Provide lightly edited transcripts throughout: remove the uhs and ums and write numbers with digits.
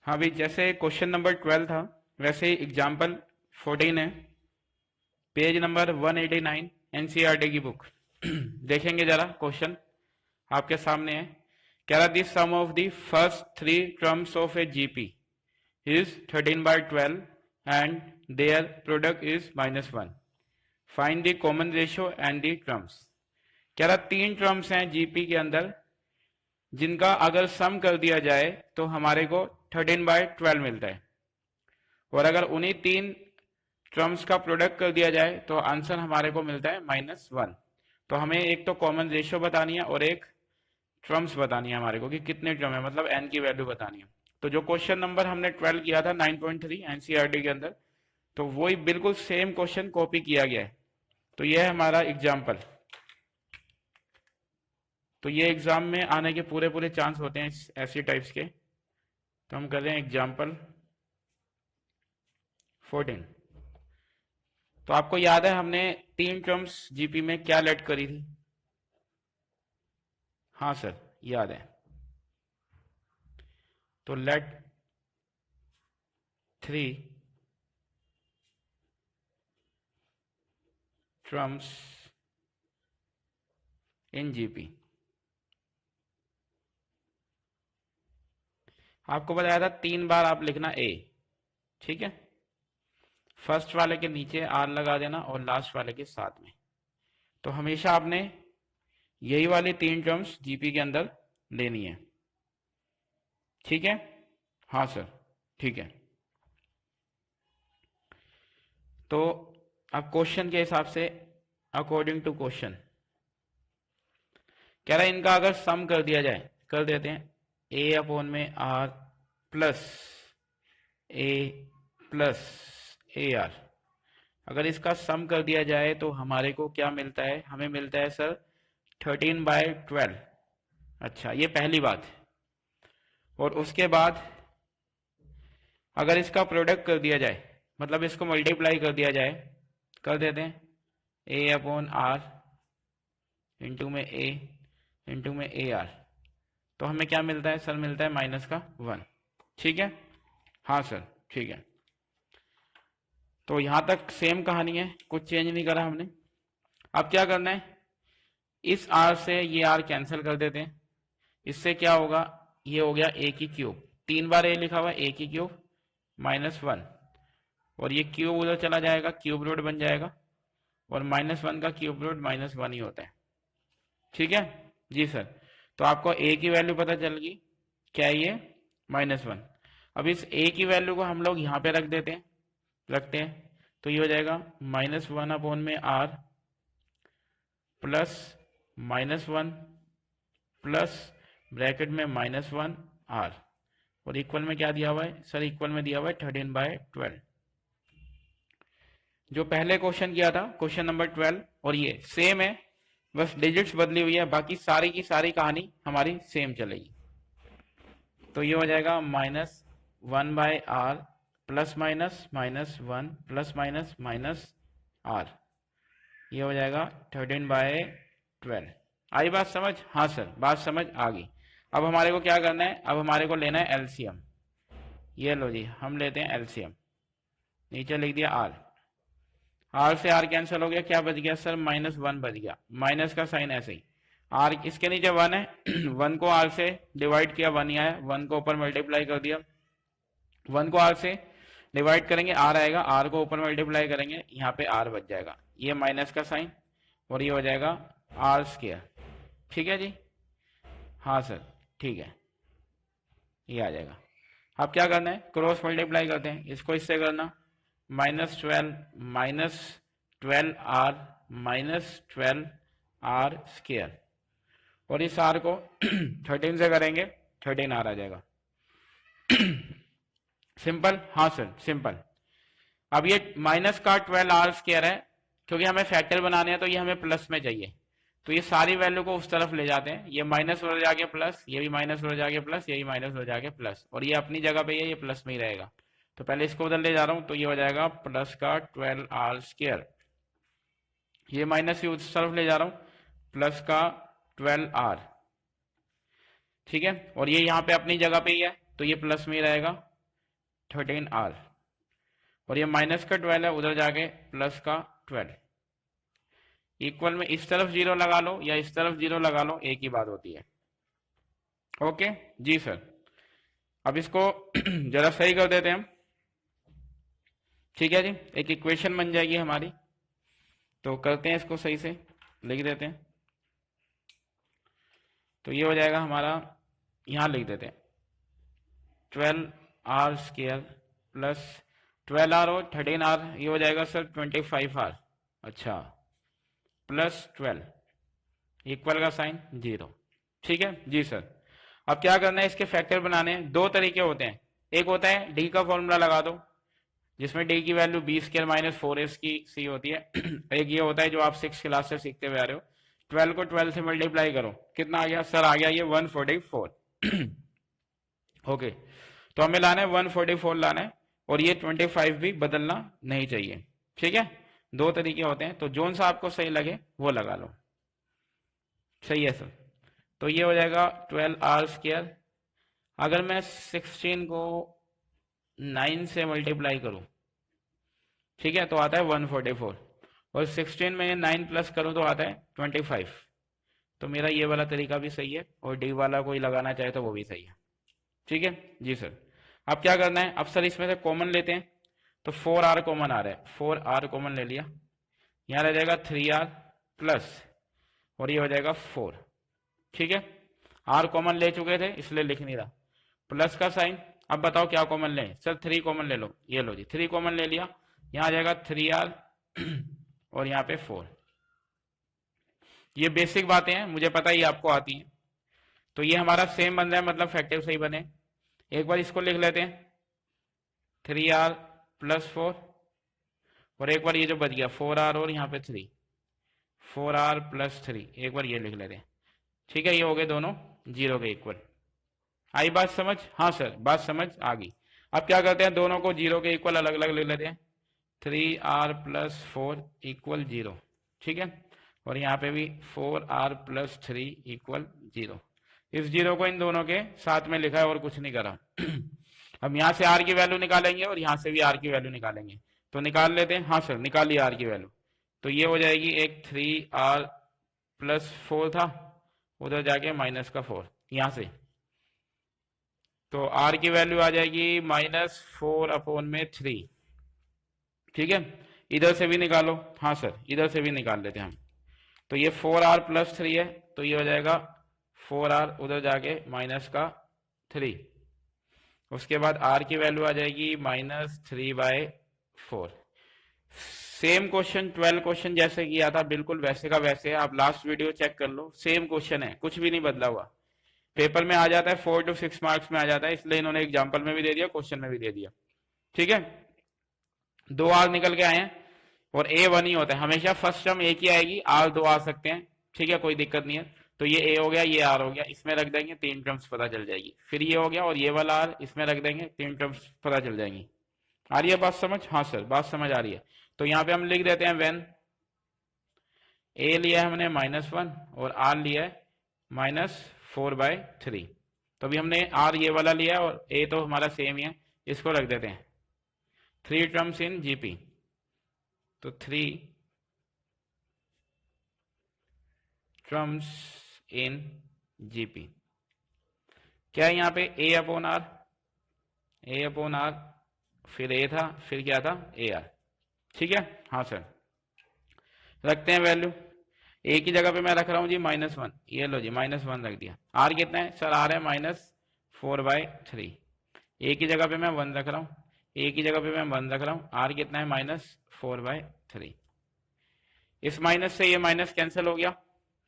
हाँ भी, जैसे क्वेश्चन नंबर 12 था वैसे ही एग्जाम्पल 14 है, पेज नंबर 189 एनसीईआरटी की बुक। देखेंगे जरा क्वेश्चन आपके सामने है। कह रहा this sum of the first three terms of a GP is 13/12 and their product is -1। Find the common ratio and the terms. कह रहा तीन टर्म्स हैं जीपी के अंदर जिनका अगर सम कर दिया जाए तो हमारे को 13/12 मिलता है, और अगर उन्हीं तीन टर्म्स का प्रोडक्ट कर दिया जाए तो आंसर हमारे को मिलता है -1। तो हमें एक तो कॉमन रेशियो बतानी है और एक टर्म्स बतानी है हमारे को कि कितने टर्म है, मतलब एन की वैल्यू बतानी है। तो जो क्वेश्चन नंबर हमने 12 किया था 9.3 एनसीईआरटी के अंदर, तो वही बिल्कुल सेम क्वेश्चन कॉपी किया गया है। तो यह है हमारा एग्जाम्पल। तो ये एग्जाम में आने के पूरे पूरे चांस होते हैं ऐसे टाइप्स के। तो हम कर रहे हैं एग्जाम्पल 14। तो आपको याद है हमने तीन टर्म्स जीपी में क्या लेट करी थी? हाँ सर, याद है। तो लेट 3 टर्म्स इन जीपी। आपको बताया था 3 बार आप लिखना ए, ठीक है। फर्स्ट वाले के नीचे आर लगा देना और लास्ट वाले के साथ में। तो हमेशा आपने यही वाली तीन टर्म्स जीपी के अंदर लेनी है, ठीक है। हाँ सर, ठीक है। तो अब क्वेश्चन के हिसाब से, अकॉर्डिंग टू क्वेश्चन कह रहा है इनका अगर सम कर दिया जाए, कर देते हैं ए अपॉन में R plus A plus A R. अगर इसका सम कर दिया जाए तो हमारे को क्या मिलता है? हमें मिलता है सर 13/12। अच्छा, ये पहली बात। और उसके बाद अगर इसका प्रोडक्ट कर दिया जाए, मतलब इसको मल्टीप्लाई कर दिया जाए, कर देते हैं ए अपॉन आर इंटू में ए इंटू में ए आर। तो हमें क्या मिलता है सर? मिलता है -1, ठीक है। हाँ सर, ठीक है। तो यहां तक सेम कहानी है, कुछ चेंज नहीं करा हमने। अब क्या करना है, इस आर से ये आर कैंसिल कर देते हैं। इससे क्या होगा? ये हो गया ए की क्यूब, 3 बार ए लिखा हुआ, ए की क्यूब -1, और ये क्यूब उधर चला जाएगा, क्यूब रूट बन जाएगा, और -1 का क्यूब रूट -1 ही होता है, ठीक है जी सर। तो आपको ए की वैल्यू पता चल गई, क्या है ये? -1। अब इस ए की वैल्यू को हम लोग यहाँ पे रखते हैं। तो ये हो जाएगा -1 अपॉन में आर प्लस -1 प्लस ब्रैकेट में -1 आर, और इक्वल में क्या दिया हुआ है सर? इक्वल में दिया हुआ है 13/12। जो पहले क्वेश्चन किया था, क्वेश्चन नंबर 12, और ये सेम है, बस डिजिट्स बदली हुई है, बाकी सारी की सारी कहानी हमारी सेम चलेगी। तो ये हो जाएगा -1/r plus minus -1 plus minus R, ये हो जाएगा 13/12। आई बात समझ? हाँ सर, बात समझ आ गई। अब हमारे को क्या करना है? अब हमारे को लेना है एलसीएम। ये लो जी, हम लेते हैं एलसीएम। नीचे लिख दिया आर, आर से आर कैंसिल हो गया, क्या बच गया सर? -1 बच गया, माइनस का साइन ऐसे ही। आर इसके नीचे 1 है, 1 को आर से डिवाइड किया, 1 ही आया, 1 को ऊपर मल्टीप्लाई कर दिया, 1 को आर से डिवाइड करेंगे आर आएगा, आर को ऊपर मल्टीप्लाई करेंगे, यहाँ पे आर बच जाएगा, ये माइनस का साइन, और ये हो जाएगा आर स्क्वायर, ठीक है जी। हाँ सर, ठीक है, ये आ जाएगा। अब क्या करना है? क्रॉस मल्टीप्लाई करते हैं, इसको इससे करना, -12 -12 आर स्क्वायर, और इस आर को 13 से करेंगे, 13 आर आ जाएगा। सिंपल? हाँ सर, सिंपल। अब ये माइनस का 12 आर स्क्वायर है, क्योंकि हमें फैक्टर बनाने हैं तो ये हमें प्लस में चाहिए, तो ये सारी वैल्यू को उस तरफ ले जाते हैं, ये माइनस हो जाके प्लस, ये भी माइनस हो जाके प्लस, ये भी माइनस हो जाके प्लस, और ये अपनी जगह पे ये प्लस में ही रहेगा। तो पहले इसको उधर ले जा रहा हूं, तो ये हो जाएगा प्लस का 12 आर स्क्वायर, ये माइनस ही उस तरफ ले जा रहा हूं, प्लस का 12 आर, ठीक है। और ये यहाँ पे अपनी जगह पे ही है, तो ये प्लस में ही रहेगा, 13r, और ये माइनस का 12 है, उधर जाके प्लस का 12। इक्वल में इस तरफ 0 लगा लो या इस तरफ 0 लगा लो, एक ही बात होती है। ओके जी सर, अब इसको जरा सही कर देते हैं हम। ठीक है जी, एक इक्वेशन बन जाएगी हमारी, तो करते हैं इसको सही से, लिख देते हैं। तो ये हो जाएगा हमारा, यहां लिख देते हैं 12r स्क्वायर प्लस 12r और 13r, ये हो जाएगा सर 25r। अच्छा, प्लस 12 इक्वल का साइन 0। ठीक है जी सर, अब क्या करना है, इसके फैक्टर बनाने हैं। दो तरीके होते हैं, एक होता है डी का फॉर्मूला लगा दो, जिसमें डी की value B square minus 4s की सी होती है। एक ये होता है जो आप 6 क्लास से सीखते हुए आ रहे हो, 12 को 12 से मल्टीप्लाई करो, कितना आ गया सर, आ गया ये 144। ओके, तो हमें लाना है 144 लाना है, और ये 25 भी बदलना नहीं चाहिए। ठीक है, दो तरीके होते हैं, तो जोन सा आपको सही लगे वो लगा लो। सही है सर, तो ये हो जाएगा 12r स्क्वायर। अगर मैं 16 को 9 से मल्टीप्लाई करूं, ठीक है, तो आता है 144, और 16 में 9 प्लस करूं तो आता है 25। तो मेरा ये वाला तरीका भी सही है, और डी वाला कोई लगाना चाहे तो वो भी सही है। ठीक है जी सर, अब क्या करना है, अब सर इसमें से कॉमन लेते हैं, तो 4r कॉमन आ रहा है, 4r कॉमन ले लिया, यहां रह जाएगा 3r प्लस, और ये हो जाएगा 4। ठीक है, r कॉमन ले चुके थे इसलिए लिख नहीं रहा, प्लस का साइन। अब बताओ क्या कॉमन लें सर, 3 कॉमन ले लो, ये लो जी 3 कॉमन ले लिया, यहां आ जाएगा 3r और यहाँ पे 4। ये बेसिक बातें हैं, मुझे पता ही आपको आती हैं, तो ये हमारा सेम बन रहा है, मतलब फैक्टर सही बने। एक बार इसको लिख लेते हैं 3r प्लस 4, और एक बार ये जो बच गया 4r और यहाँ पे 3, 4r प्लस 3, एक बार ये लिख लेते हैं। ठीक है, ये हो गए दोनों 0 के इक्वल। आई बात समझ? हाँ सर, बात समझ आ गई। अब क्या करते हैं, दोनों को 0 के इक्वल अलग अलग लिख लेते हैं, 3r प्लस 4 इक्वल 0। ठीक है, और यहाँ पे भी 4r प्लस 3 इक्वल 0। इस 0 को इन दोनों के साथ में लिखा है और कुछ नहीं करा। अब यहाँ से r की वैल्यू निकालेंगे और यहाँ से भी r की वैल्यू निकालेंगे, तो निकाल लेते हैं। हाँ सर, निकालिए r की वैल्यू, तो ये हो जाएगी, एक 3r प्लस 4 था, उधर जाके माइनस का 4 यहां से, तो r की वैल्यू आ जाएगी -4/3। ठीक है, इधर से भी निकालो। हाँ सर, इधर से भी निकाल लेते हैं हम, तो ये 4r प्लस 3 है, तो ये हो जाएगा 4r, उधर जाके माइनस का 3, उसके बाद r की वैल्यू आ जाएगी -3/4। सेम क्वेश्चन 12 क्वेश्चन जैसे किया था, बिल्कुल वैसे का वैसे है, आप लास्ट वीडियो चेक कर लो, सेम क्वेश्चन है, कुछ भी नहीं बदला हुआ। पेपर में आ जाता है 4 to 6 मार्क्स में आ जाता है, इसलिए इन्होंने एग्जाम्पल में भी दे दिया, क्वेश्चन में भी दे दिया। ठीक है, 2 r निकल के आए हैं, और a 1 ही होता है हमेशा, फर्स्ट टर्म एक ही आएगी, r 2 आ सकते हैं। ठीक है, कोई दिक्कत नहीं है, तो ये a हो गया, ये r हो गया, इसमें रख देंगे, 3 टर्म्स पता चल जाएगी। फिर ये हो गया, और ये वाला r इसमें रख देंगे, 3 टर्म्स पता चल जाएंगी। आ रही है बात समझ? हाँ सर, बात समझ आ रही है। तो यहाँ पे हम लिख देते हैं, व्हेन a लिया है हमने -1 और r लिया है -4/3। तो अभी हमने r ये वाला लिया है और a तो हमारा सेम ही है, इसको रख देते हैं 3 टर्म्स इन जीपी, तो 3 टर्म्स इन जीपी। क्या है यहाँ पे, a/r, फिर a था, फिर क्या था, ar। ठीक है, हाँ सर, रखते हैं वैल्यू। a की जगह पे मैं रख रहा हूँ जी -1, ये लो जी -1 रख दिया। r कितना है सर, r है -4/3, a की जगह पे मैं 1 रख रहा हूँ, a की जगह पे मैं 1 रख रहा हूँ, r कितना है -4/3। इस माइनस से ये माइनस कैंसिल हो गया।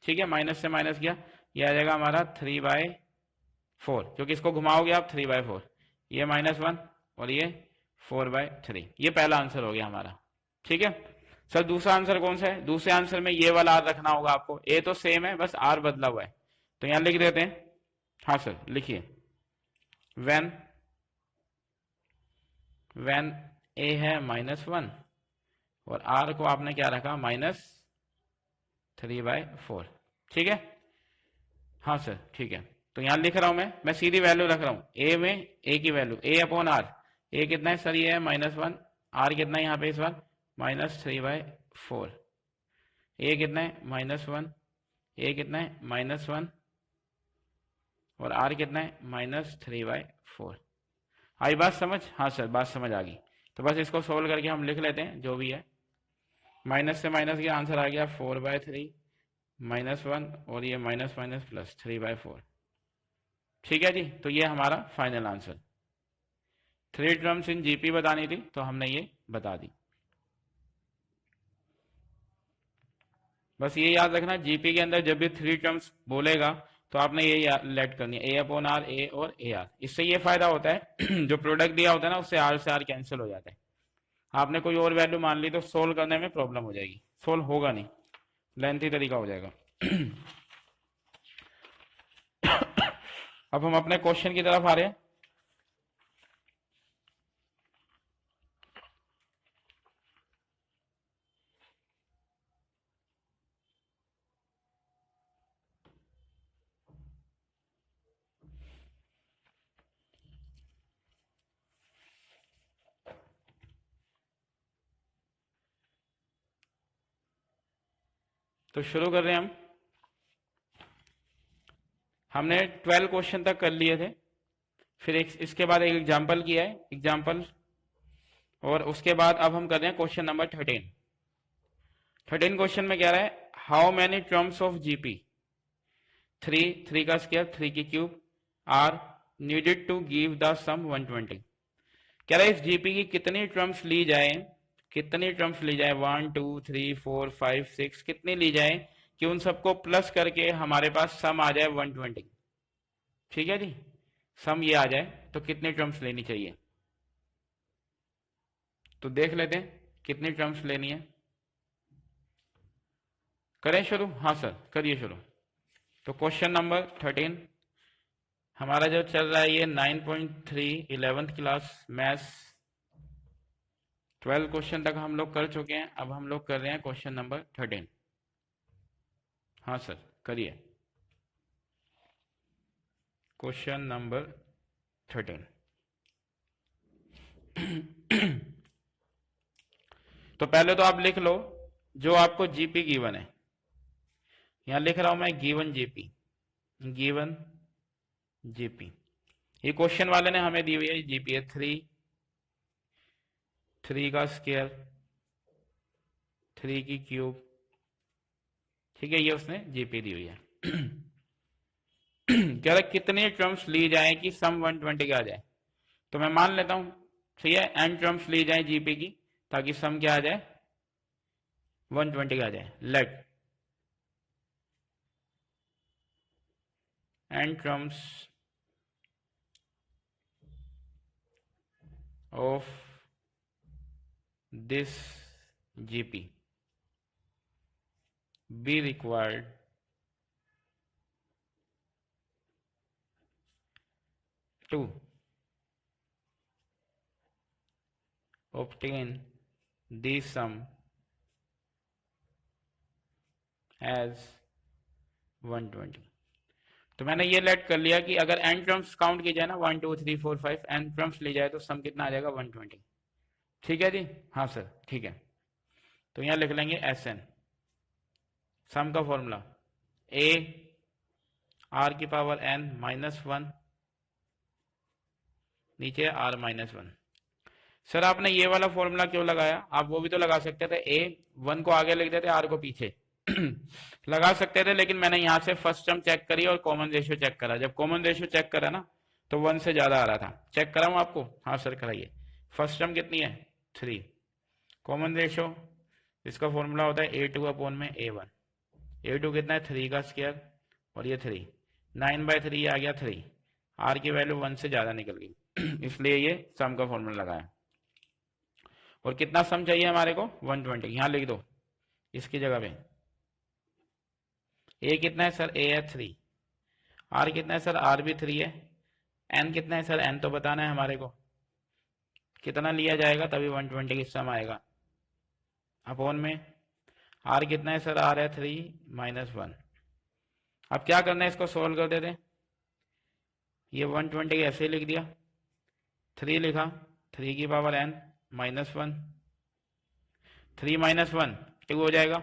ठीक है, माइनस से माइनस गया, ये आ जाएगा हमारा 3/4, क्योंकि इसको घुमाओगे आप 3/4, ये -1 और ये 4/3। ये पहला आंसर हो गया हमारा। ठीक है सर, दूसरा आंसर कौन सा है? दूसरे आंसर में ये वाला r रखना होगा आपको, a तो सेम है, बस r बदला हुआ है, तो यहां लिख देते हैं। हाँ सर, लिखिए, व्हेन a है -1 और r को आपने क्या रखा, -3/4। ठीक है, हाँ सर, ठीक है, तो यहां लिख रहा हूं मैं सीधी वैल्यू रख रहा हूं, a में a की वैल्यू a/r, ए कितना है सर, ये है -1, आर कितना है यहाँ पे इस बार -3/4, ए कितना है -1, ए कितना है -1 और आर कितना है -3/4। आई बात समझ? हाँ सर बात समझ आ गई। तो बस इसको सोल्व करके हम लिख लेते हैं जो भी है, माइनस से माइनस के आंसर आ गया 4/3 -1 और ये माइनस माइनस प्लस 3/4। ठीक है जी, तो ये हमारा final answer. 3 terms in GP बतानी थी तो हमने ये बता दी। बस ये याद रखना, जीपी के अंदर जब भी 3 टर्म्स बोलेगा तो आपने ये लेट करनी है, A/R, ए और AR। इससे ये फायदा होता है जो प्रोडक्ट दिया होता है ना उससे R से R कैंसिल हो जाता है। आपने कोई और वैल्यू मान ली तो सोल्व करने में प्रॉब्लम हो जाएगी, सोल्व होगा नहीं, लेंथी तरीका हो जाएगा। अब हम अपने क्वेश्चन की तरफ आ रहे हैं। तो शुरू कर रहे हैं हम। हमने 12 क्वेश्चन तक कर लिए थे, फिर इसके बाद एक एग्जाम्पल किया है, एग्जाम्पल, और उसके बाद अब हम कर रहे हैं क्वेश्चन नंबर 13। 13 क्वेश्चन में क्या रहा है, how many terms of GP 3 का स्क्वायर 3 की cube are needed to give the sum 120। कह रहा है इस जीपी की कितनी टर्म्स ली जाए, कितनी टर्म्स ली जाए 1 2 3 4 5 6 कितनी ली जाए कि उन सबको प्लस करके हमारे पास सम आ जाए 120। ठीक है जी, सम ये आ जाए तो कितनी टर्म्स लेनी चाहिए, तो देख लेते हैं कितनी टर्म्स लेनी है। करें शुरू? हाँ सर करिए शुरू। तो क्वेश्चन नंबर 13 हमारा जो चल रहा है ये 9.3 11th क्लास मैथ्स 12 क्वेश्चन तक हम लोग कर चुके हैं। अब हम लोग कर रहे हैं क्वेश्चन नंबर 13। हाँ सर करिए क्वेश्चन नंबर 13। तो पहले तो आप लिख लो जो आपको जीपी गिवन है, यहां लिख रहा हूं मैं गिवन जीपी, गिवन जीपी। ये क्वेश्चन वाले ने हमें दी हुई है जीपी है 3 का स्क्वायर 3 की क्यूब। ठीक है, ये उसने जीपी दी हुई है। कह रहा कितने टर्म्स ली जाए कि सम 120 का आ जाए, तो मैं मान लेता हूं सही है n टर्म्स ली जाए जीपी की ताकि सम क्या आ जाए 120 का आ जाए। Let n terms of this GP be required to obtain the sum as 120। तो मैंने ये लेट कर लिया कि अगर n टर्म्स काउंट की जाए ना 1 2 3 4 5 n टर्म्स ली जाए तो सम कितना आ जाएगा 120। ठीक है जी, हाँ सर ठीक है। तो यहां लिख लेंगे Sn, सम का फॉर्मूला a r की पावर n -1 नीचे r -1। सर आपने ये वाला फॉर्मूला क्यों लगाया, आप वो भी तो लगा सकते थे, a 1 को आगे लिख देते r को पीछे लगा सकते थे, लेकिन मैंने यहां से फर्स्ट टर्म चेक करी और कॉमन रेशियो चेक करा। जब कॉमन रेशियो चेक करा ना तो 1 से ज्यादा आ रहा था। चेक कराऊं आपको? हाँ सर कराइए। फर्स्ट टर्म कितनी है 3, कॉमन रेशियो इसका फॉर्मूला होता है A2 में A1। A2 कितना है 3 का स्क्वायर और ये 3 9/3 आ गया 3, r की वैल्यू 1 से ज्यादा निकल गई इसलिए ये सम का फॉर्मूला लगाया। और कितना सम चाहिए हमारे को 120, यहां लिख दो इसकी जगह पे। a कितना है सर, a है 3, r कितना है सर, r भी 3 है, n कितना है सर, n तो बताना है हमारे को, कितना लिया जाएगा तभी 120 की सम आएगा। अपॉन में r कितना है सर, r है 3 -1। अब क्या करना है, इसको सोल्व कर देते हैं। ये 120 ऐसे लिख दिया, 3 लिखा 3 की पावर n -1, 3 - 1 2 हो जाएगा।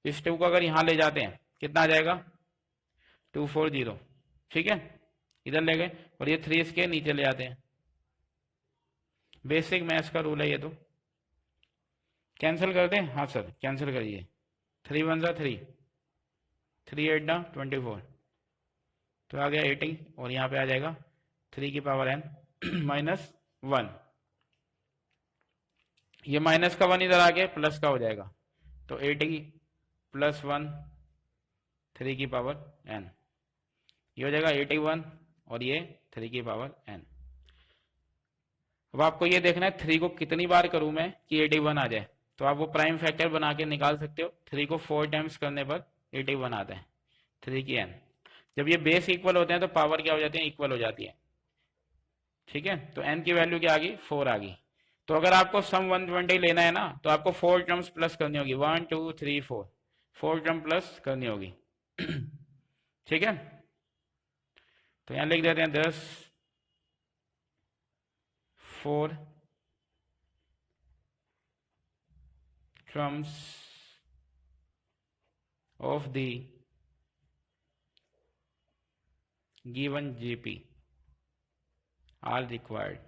इस 2 को अगर यहाँ ले जाते हैं कितना आ जाएगा 240, ठीक है, इधर ले गए और ये 3 इसके नीचे ले आते हैं। बेसिक मैथ्स का रूल है ये तो। कैंसिल कर दें? हाँ सर कैंसिल करिए। 3 × 1 = 3, 3 × 8 = 24, तो आ गया 80 और यहाँ पे आ जाएगा 3 की पावर n -1। ये माइनस का 1 इधर आ गया, प्लस का हो जाएगा, तो 80 + 1 3 की पावर n, ये हो जाएगा 81 और ये 3 की पावर n। अब आपको ये देखना है 3 को कितनी बार करूं मैं कि 81 आ जाए, तो आप वो प्राइम फैक्टर बना के निकाल सकते हो। 3 को 4 टाइम्स करने पर 81 आता है, 3 की n। जब ये बेस इक्वल होते हैं तो पावर क्या हो जाती है, इक्वल हो जाती है, ठीक है। तो n की वैल्यू क्या आ गई, 4 आ गई। तो अगर आपको सम 120 लेना है ना, तो आपको 4 टर्म्स प्लस करनी होगी, 1 2 3 4 टर्म प्लस करनी होगी ठीक है। तो यहां लिख देते हैं 10 4 terms of the given GP are required।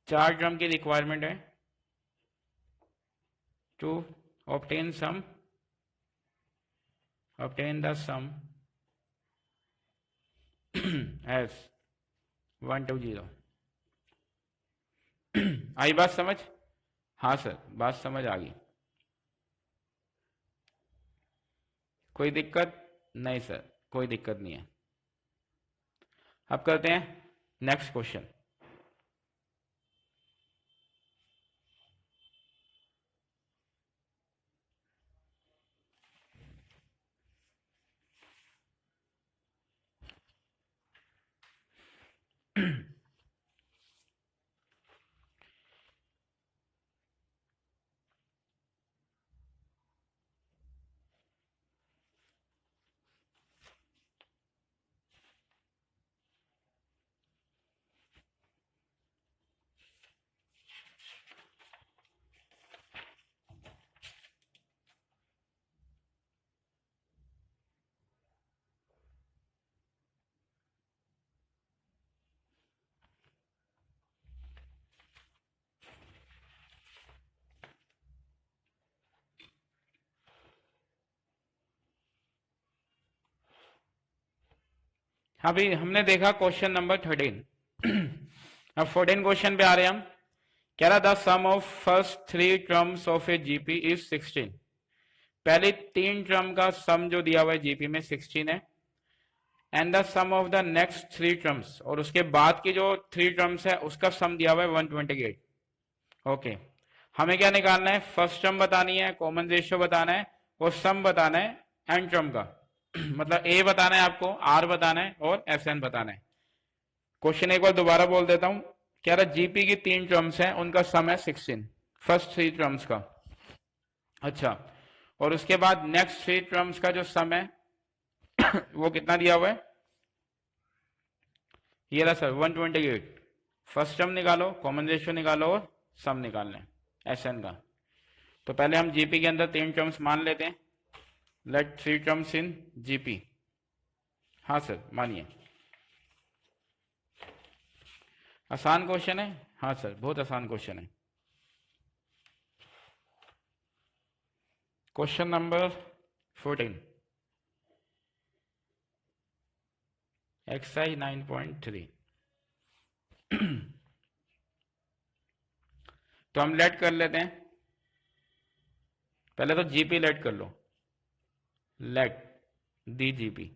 4 term की रिक्वायरमेंट है to obtain the sum as 120। आई बात समझ? हाँ सर बात समझ आ गई, कोई दिक्कत नहीं सर, कोई दिक्कत नहीं है। अब करते हैं नेक्स्ट क्वेश्चन। अभी हमने देखा क्वेश्चन नंबर 13। अब 14 क्वेश्चन पे आ रहे हैं हम। कह रहा the sum of first 3 terms of a GP is 16। पहले 3 टर्म का सम जो दिया हुआ है जीपी में 16 है। And the sum of the next 3 terms, और उसके बाद की जो 3 टर्म्स है उसका सम दिया हुआ है 128। ओके, हमें क्या निकालना है, फर्स्ट टर्म बतानी है, कॉमन रेशियो बताना है और सम बताना है एन टर्म का। मतलब ए बताना है आपको, आर बताना है और एस एन बताना है। क्वेश्चन एक बार दोबारा बोल देता हूं। कह रहा जीपी की 3 टर्म्स हैं, उनका सम है 16, फर्स्ट 3 टर्म्स का। अच्छा, और उसके बाद नेक्स्ट 3 टर्म्स का जो सम है वो कितना दिया हुआ है, ये रहा सर 128। फर्स्ट टर्म निकालो, कॉमन रेशियो निकालो और सम निकालना है एस एन का। तो पहले हम जीपी के अंदर 3 टर्म्स मान लेते हैं। Let 3 terms in GP. हाँ सर मानिए, आसान क्वेश्चन है। हाँ सर बहुत आसान क्वेश्चन है। Question number 14 exercise 9.3। तो हम लेट कर लेते हैं, पहले तो जीपी लेट कर लो। लेट दी जीपी,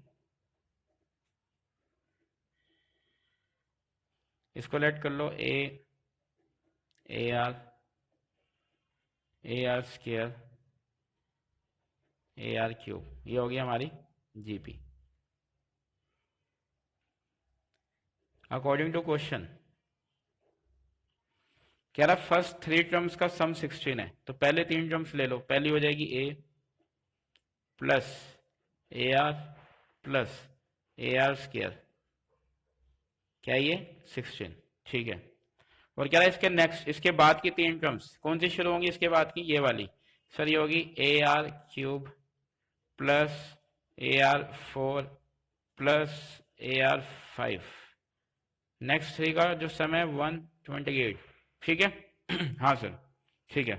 इसको लेट कर लो a r square a r cube, ये हो गई हमारी जीपी। अकॉर्डिंग टू क्वेश्चन कह रहा फर्स्ट 3 टर्म्स का सम 16 है, तो पहले 3 टर्म्स ले लो। पहली हो जाएगी a plus A r plus A r square, क्या ये 16, ठीक है। और क्या है इसके नेक्स्ट, इसके बाद की 3 टर्म्स कौन सी शुरू होंगी इसके बाद की, ये वाली सर, ये होगी ए r cube plus A R 4 plus A R 5। Next 3 का जो समय 128, ठीक है। हाँ सर ठीक है।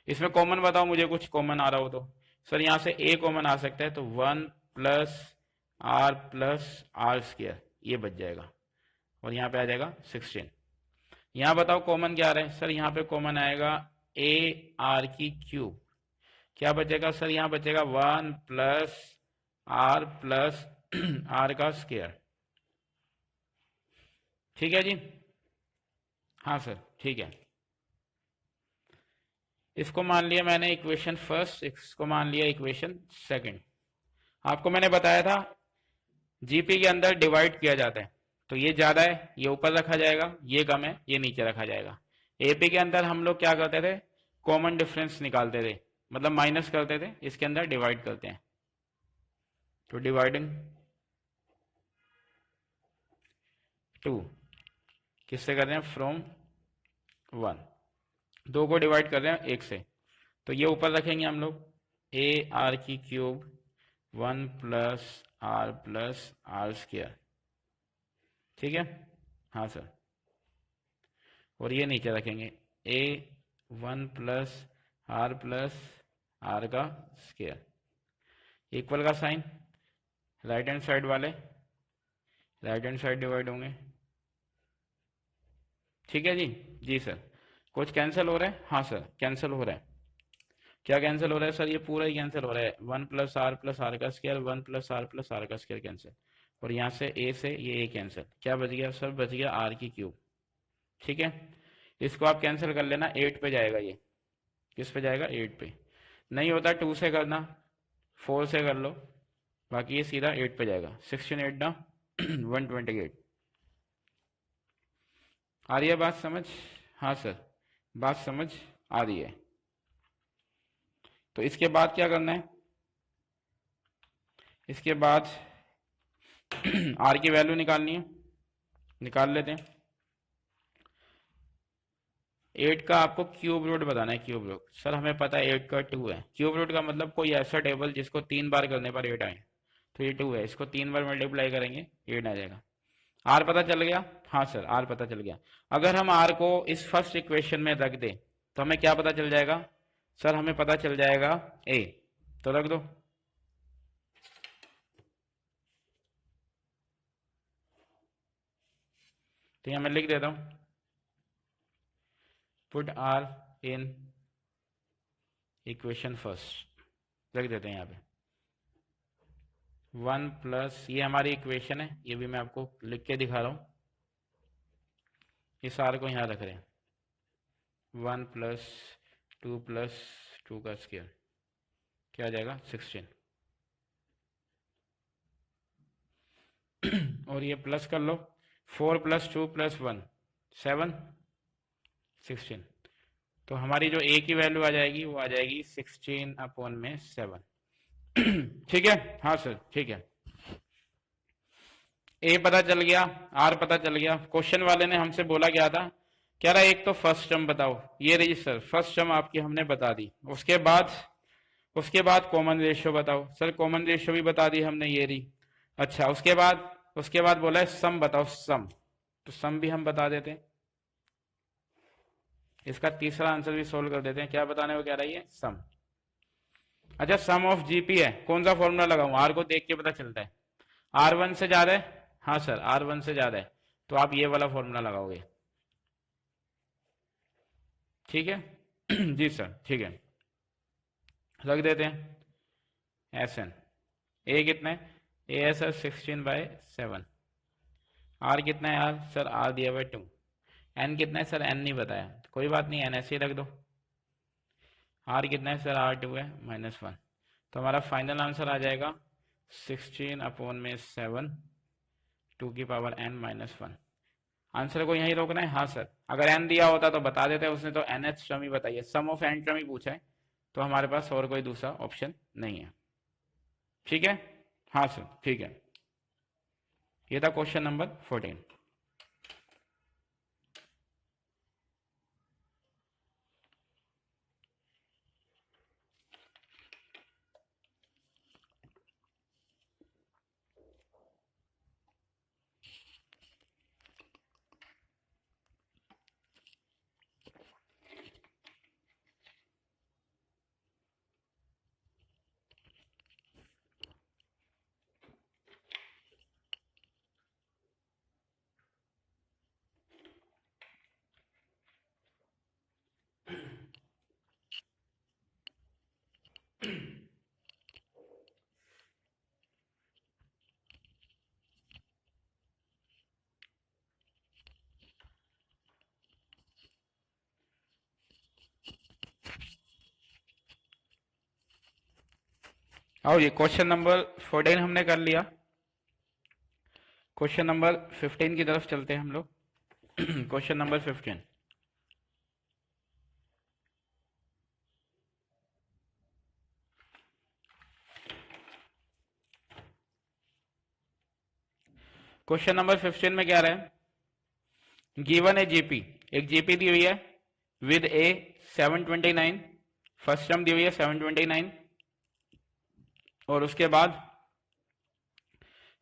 इसमें कॉमन बताओ मुझे, कुछ कॉमन आ रहा हो तो। सर यहाँ से ए कॉमन आ सकता है, तो 1 प्लस आर स्क्वायर ये बच जाएगा, और यहाँ पे आ जाएगा 16। यहाँ बताओ कॉमन क्या आ रहा है। सर यहाँ पे कॉमन आएगा ए आर की क्यूब, क्या बचेगा सर, यहाँ बचेगा 1 प्लस आर का स्क्वायर, ठीक है जी। हाँ सर ठीक है। इसको मान लिया मैंने इक्वेशन फर्स्ट, इसको मान लिया इक्वेशन सेकंड। आपको मैंने बताया था जीपी के अंदर डिवाइड किया जाता है, तो ये ज्यादा है ये ऊपर रखा जाएगा, ये कम है ये नीचे रखा जाएगा। एपी के अंदर हम लोग क्या करते थे, कॉमन डिफरेंस निकालते थे, मतलब माइनस करते थे, इसके अंदर डिवाइड करते हैं। तो डिवाइडिंग 2 किससे कर रहे हैं, फ्रॉम 1, 2 को डिवाइड कर रहे हैं 1 से, तो ये ऊपर रखेंगे हम लोग ए आर की क्यूब 1 प्लस आर स्क्वायर, ठीक है। हाँ सर, और ये नीचे रखेंगे ए 1 प्लस आर का स्क्वायर, इक्वल का साइन, राइट हैंड साइड वाले राइट हैंड साइड डिवाइड होंगे, ठीक है जी। जी सर, कुछ कैंसिल हो रहा है, हाँ सर कैंसिल हो रहा है। क्या कैंसिल हो रहा है सर, ये पूरा ही कैंसिल हो रहा है, 1 प्लस आर का स्क्वायर, 1 प्लस आर का स्क्वायर कैंसिल, और यहाँ से ए से ये ए कैंसिल, क्या बच गया सर, बच गया आर की क्यूब, ठीक है। इसको आप कैंसिल कर लेना, 8 पे जाएगा, ये किस पे जाएगा, 8 पे। नहीं होता 2 से करना, 4 से कर लो, बाकी ये सीधा 8 पे जाएगा, 16 8 ना 128। आ रही है बात समझ, हाँ सर बात समझ आ रही है। तो इसके बाद क्या करना है, इसके बाद आर की वैल्यू निकालनी है, निकाल लेते हैं। 8 का आपको क्यूब रूट बताना है, क्यूब रूट सर हमें पता है 8 का 2 है, क्यूब रूट का मतलब कोई ऐसा टेबल जिसको 3 बार करने पर 8 आए, तो ये 2 है, इसको 3 बार मल्टीप्लाई करेंगे 8 आ जाएगा। आर पता चल गया, हाँ सर आर पता चल गया। अगर हम आर को इस फर्स्ट इक्वेशन में रख दें तो हमें क्या पता चल जाएगा सर, हमें पता चल जाएगा ए, तो रख दो। तो यहां मैं लिख देता हूं, put R in equation first, रख देते हैं यहाँ पे 1 प्लस, ये हमारी इक्वेशन है, ये भी मैं आपको लिख के दिखा रहा हूं, इस आर को यहाँ रख रहे हैं 1 प्लस 2 का स्क्वायर, क्या आ जाएगा 16, और ये प्लस कर लो, 4 प्लस 2 प्लस 1 7 16, तो हमारी जो ए की वैल्यू आ जाएगी वो आ जाएगी 16 अपॉन में 7, ठीक है। हाँ सर ठीक है, ए पता चल गया, आर पता चल गया। क्वेश्चन वाले ने हमसे बोला क्या था, कह रहा एक तो फर्स्ट टर्म बताओ, ये रही सर फर्स्ट टर्म आपकी हमने बता दी, उसके बाद कॉमन रेशियो बताओ, सर कॉमन रेशियो भी बता दी हमने, ये रही। अच्छा उसके बाद बोला है सम बताओ, सम, तो सम भी हम बता देते हैं, इसका तीसरा आंसर भी सोल्व कर देते हैं। क्या बताने को कह रही है, सम। अच्छा सम ऑफ जीपी है, कौन सा फॉर्मूला लगाऊं, आर को देख के पता चलता है, R1 से ज्यादा है, हाँ सर R1 से ज्यादा है, तो आप ये वाला फॉर्मूला लगाओगे, ठीक है। जी सर ठीक है, रख देते हैं एस एन। ए कितना है, ए है सर 16/7, आर कितना है यार, सर आर दिया हुआ है 2, एन कितना है सर, एन नहीं बताया, कोई बात नहीं एन ऐसे ही रख दो। आर कितना है सर, R2 है -1, तो हमारा फाइनल आंसर आ जाएगा 16 अपॉन में 7 2 की पावर n -1। आंसर को यहीं रोकना है, हाँ सर अगर n दिया होता तो बता देते, उसने तो nth टर्म ही बताइए, सम ऑफ n टर्म ही पूछा है, तो हमारे पास और कोई दूसरा ऑप्शन नहीं है, ठीक है। हाँ सर ठीक है, ये था क्वेश्चन नंबर 14। और ये क्वेश्चन नंबर 14 हमने कर लिया। क्वेश्चन नंबर 15 की तरफ चलते हैं हम लोग। Question number 15। क्वेश्चन नंबर 15 में क्या रहा है, गिवन है जीपी, एक जीपी दी हुई है विद ए 729, फर्स्ट टर्म दी हुई है 729, और उसके बाद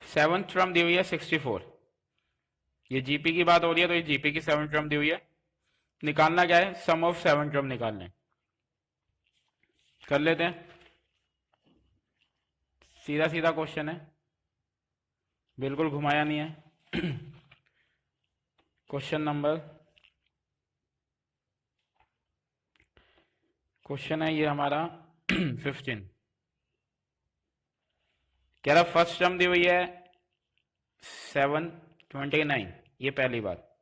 सेवंथ टर्म दी हुई है 64। ये जीपी की बात हो रही है, तो ये जीपी की सेवन टर्म दी हुई है। निकालना क्या है, सम ऑफ सेवन टर्म निकालने। कर लेते हैं, सीधा सीधा क्वेश्चन है, बिल्कुल घुमाया नहीं है। क्वेश्चन है ये हमारा 15। कह रहा फर्स्ट टर्म दी हुई है 729, ये पहली बात।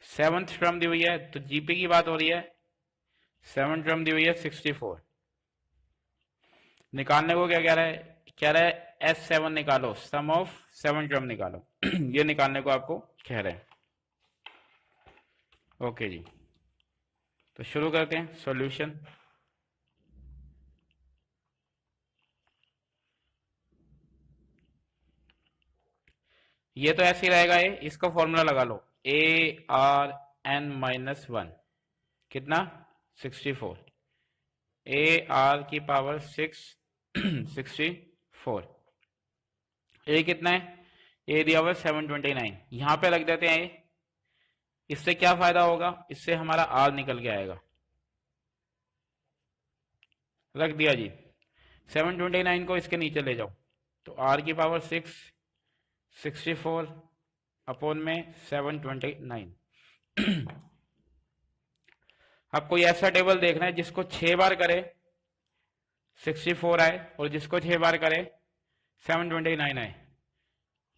सेवंथ टर्म दी हुई है, तो जीपी की बात हो रही है, सेवन टर्म दी हुई है 64। निकालने को क्या कह रहा है, कह रहा है S7 निकालो, सम ऑफ सेवन टर्म निकालो। ये निकालने को आपको कह रहे हैं। ओके जी, तो शुरू करते हैं सॉल्यूशन। ये तो ऐसे ही रहेगा, ये इसका फॉर्मूला लगा लो, ARN-1 कितना 64, AR की पावर 64। ए कितना है, ए दिया हुआ 729, यहां पे रख देते हैं ए। इससे क्या फायदा होगा, इससे हमारा आर निकल के आएगा। रख दिया जी, 729 को इसके नीचे ले जाओ, तो आर की पावर 64 अपॉन में 729। अब कोई ऐसा टेबल देखना है जिसको 6 बार करे 64 आए, और जिसको 6 बार करे 729 आए।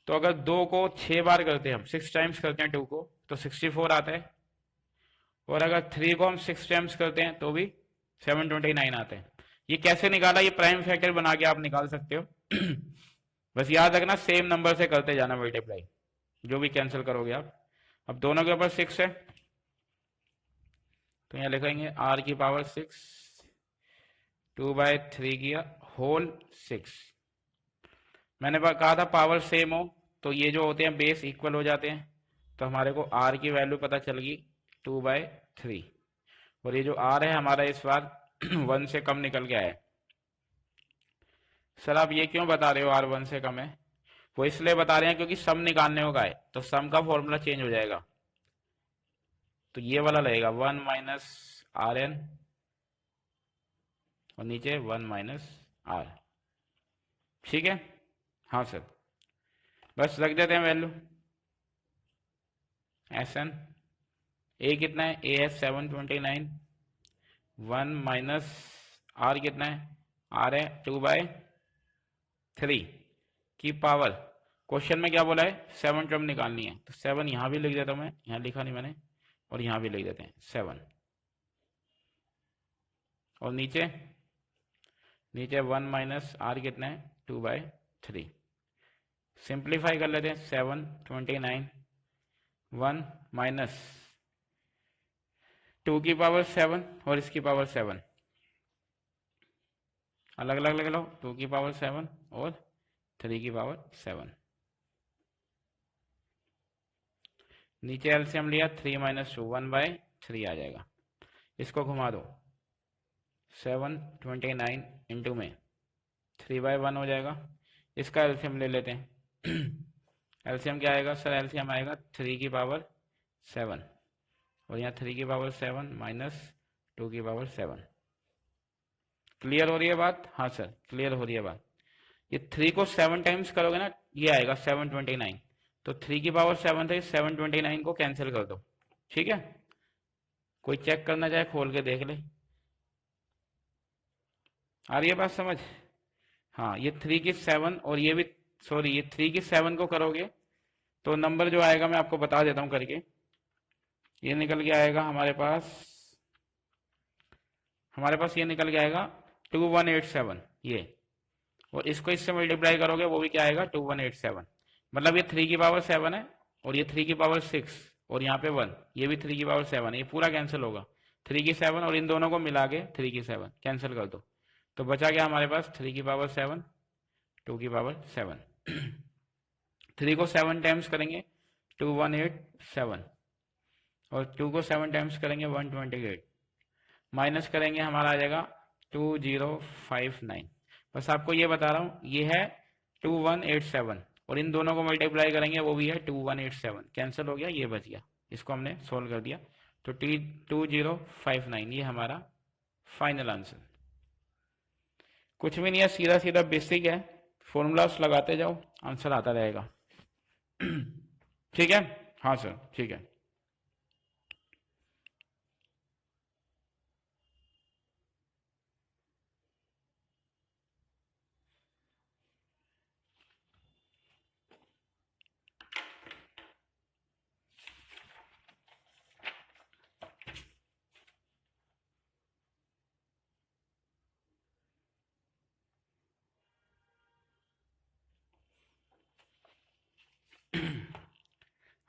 तो अगर 2 को 6 बार करते हैं हम, 6 टाइम्स करते हैं 2 को, तो 64 आता है, और अगर 3 को हम 6 टाइम्स करते हैं तो भी 729 आते हैं। ये कैसे निकाला, ये प्राइम फैक्टर बना के आप निकाल सकते हो। बस याद रखना सेम नंबर से करते जाना मल्टीप्लाई, जो भी कैंसिल करोगे आप। अब दोनों के ऊपर 6 है, तो यहाँ लिखेंगे आर की पावर 6, 2/3 किया होल 6। मैंने कहा था पावर सेम हो तो ये जो होते हैं बेस इक्वल हो जाते हैं, तो हमारे को आर की वैल्यू पता चल गई 2/3, और ये जो आर है हमारा इस बार 1 से कम निकल के आया है। सर आप ये क्यों बता रहे हो आर 1 से कम है, वो इसलिए बता रहे हैं क्योंकि सम निकालने होगा है, तो सम का फॉर्मूला चेंज हो जाएगा, तो ये वाला लगेगा 1 माइनस आर एन, और नीचे 1 माइनस आर। ठीक है, हाँ सर, बस रख देते हैं वैल्यू एस एन। ए कितना है, ए है 729, 1 माइनस आर कितना है, आर है 2/3 की पावर, क्वेश्चन में क्या बोला है 7 टर्म निकालनी है, तो 7 यहां भी लिख देता हूं मैं, यहां लिखा नहीं मैंने, और यहां भी लिख देते हैं 7, और नीचे 1 माइनस आर कितना है 2/3। सिंप्लीफाई कर लेते हैं, 729, 1 माइनस 2 की पावर 7 और इसकी पावर 7, अलग अलग लग लो, 2 की पावर 7 और 3 की पावर 7। नीचे एलसीएम लिया, 3 माइनस 2 1/3 आ जाएगा। इसको घुमा दो, 729 इंटू में 3/1 हो जाएगा। इसका एलसीएम ले लेते हैं। एलसीएम क्या आएगा सर, एलसीएम आएगा 3 की पावर 7, और यहाँ 3 की पावर 7 माइनस 2 की पावर 7। क्लियर हो रही है बात, हाँ सर क्लियर हो रही है बात। ये 3 को 7 टाइम्स करोगे ना, ये आएगा 729, तो 3 की पावर 7 थे, 729 को कैंसिल कर दो। ठीक है, कोई चेक करना चाहे खोल के देख ले, आ रही है बात समझ। हाँ, ये 3 की 7 और ये भी, सॉरी ये 3 की 7 को करोगे तो नंबर जो आएगा मैं आपको बता देता हूं करके, ये निकल के आएगा हमारे पास ये निकल के आएगा 2187, ये और इसको इससे मल्टीप्लाई करोगे वो भी क्या आएगा 2187। मतलब ये 3 की पावर 7 है और ये 3 की पावर 6 और यहाँ पे 1, ये भी 3 की पावर 7 है, ये पूरा कैंसिल होगा। 3 की 7 और इन दोनों को मिला के 3 की 7 कैंसिल कर दो, तो बचा क्या हमारे पास 3 की पावर 7, 2 की पावर 7। 3 को 7 टाइम्स करेंगे 2187 और 2 को 7 टाइम्स करेंगे 128, माइनस करेंगे हमारा आ जाएगा 2059। बस आपको ये बता रहा हूँ, ये है 2187 और इन दोनों को मल्टीप्लाई करेंगे वो भी है 2187, कैंसिल हो गया, ये बच गया, इसको हमने सोल्व कर दिया। तो 2059 ये हमारा फाइनल आंसर। कुछ भी नहीं है, सीधा सीधा बेसिक है, फॉर्मूलास लगाते जाओ आंसर आता रहेगा। ठीक है, हाँ सर ठीक है।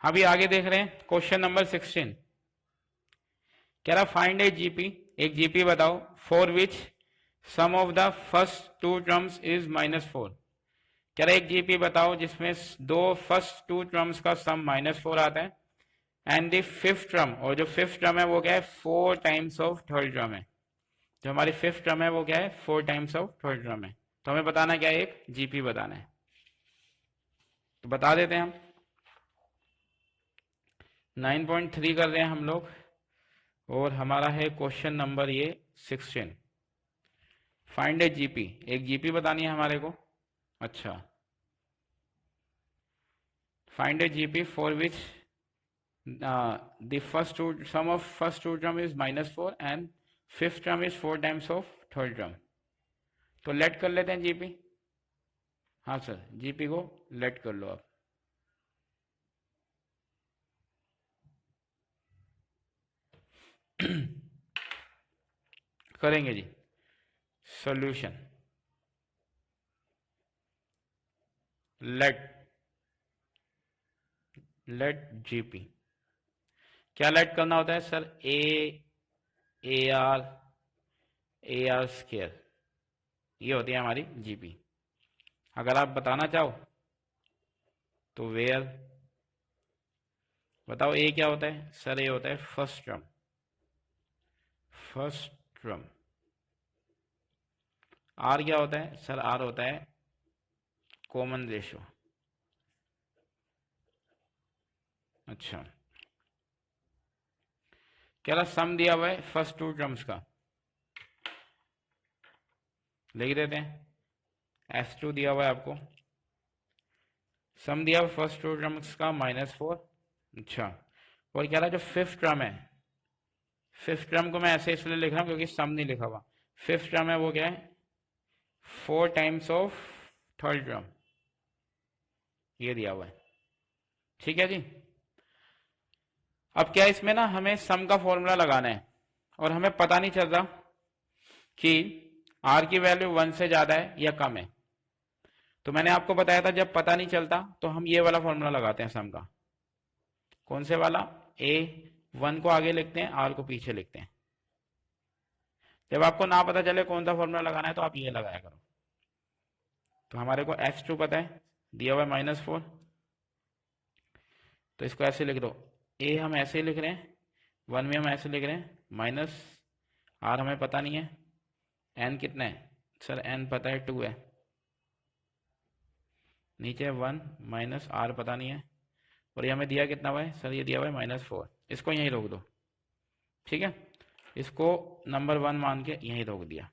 अभी आगे देख रहे हैं क्वेश्चन नंबर 16। कह रहा फाइंड ए जीपी, एक जीपी बताओ for which sum of the first two terms is -4। कह रहा एक जीपी बताओ जिसमें दो फर्स्ट टू टर्म्स का सम -4 आता है एंड द फिफ्थ टर्म, और जो फिफ्थ टर्म है वो क्या है 4 टाइम्स ऑफ थर्ड टर्म है। जो हमारी फिफ्थ टर्म है वो क्या है 4 टाइम्स ऑफ थर्ड टर्म है। तो हमें बताना क्या है, एक जीपी बताना है, तो बता देते हैं हम। 9.3 कर रहे हैं हम लोग और हमारा है क्वेश्चन नंबर ये 16। फाइंड ए जीपी, एक जीपी बतानी है हमारे को। अच्छा, find a GP for which the first two sum of first two term is -4 and fifth term is 4 times of third term. तो लेट कर लेते हैं जीपी। हाँ सर, जीपी को लेट कर लो आप। करेंगे जी सॉल्यूशन। लेट जीपी, क्या लेट करना होता है सर, ए आर स्क्वायर, ये होती है हमारी जीपी। अगर आप बताना चाहो तो वेयर, बताओ ए क्या होता है सर, ए होता है फर्स्ट टर्म, आर क्या होता है सर, आर होता है कॉमन रेशो। अच्छा, क्या सम दिया हुआ है फर्स्ट टू टर्म्स का, लिख देते हैं S2 दिया हुआ है आपको, सम दिया हुआ फर्स्ट टू टर्म्स का -4। अच्छा, और कह रहा जो फिफ्थ टर्म है, फिफ्थ टर्म को मैं ऐसे इसलिए लिख रहा हूं क्योंकि सम नहीं लिखा हुआ। फिफ्थ टर्म है वो क्या है 4 टाइम्स ऑफ थर्ड टर्म, ये दिया हुआ है। ठीक है जी। अब क्या इसमें ना हमें सम का फॉर्मूला लगाना है और हमें पता नहीं चल रहा कि आर की वैल्यू 1 से ज्यादा है या कम है। तो मैंने आपको बताया था जब पता नहीं चलता तो हम ये वाला फॉर्मूला लगाते हैं सम का। कौन से वाला, A1 को आगे लिखते हैं, आर को पीछे लिखते हैं। जब आपको ना पता चले कौन सा फॉर्मूला लगाना है तो आप ये लगाया करो। तो हमारे को S2 पता है, दिया हुआ है -4, तो इसको ऐसे लिख दो। A हम ऐसे लिख रहे हैं, 1 में हम ऐसे लिख रहे हैं, माइनस आर हमें पता नहीं है, n कितना है सर, n पता है 2 है, नीचे 1 माइनस आर पता नहीं है, और ये हमें दिया कितना हुआ है सर, ये दिया हुआ है -4। इसको यहीं रोक दो, ठीक है, इसको नंबर 1 मान के यहीं रोक दिया।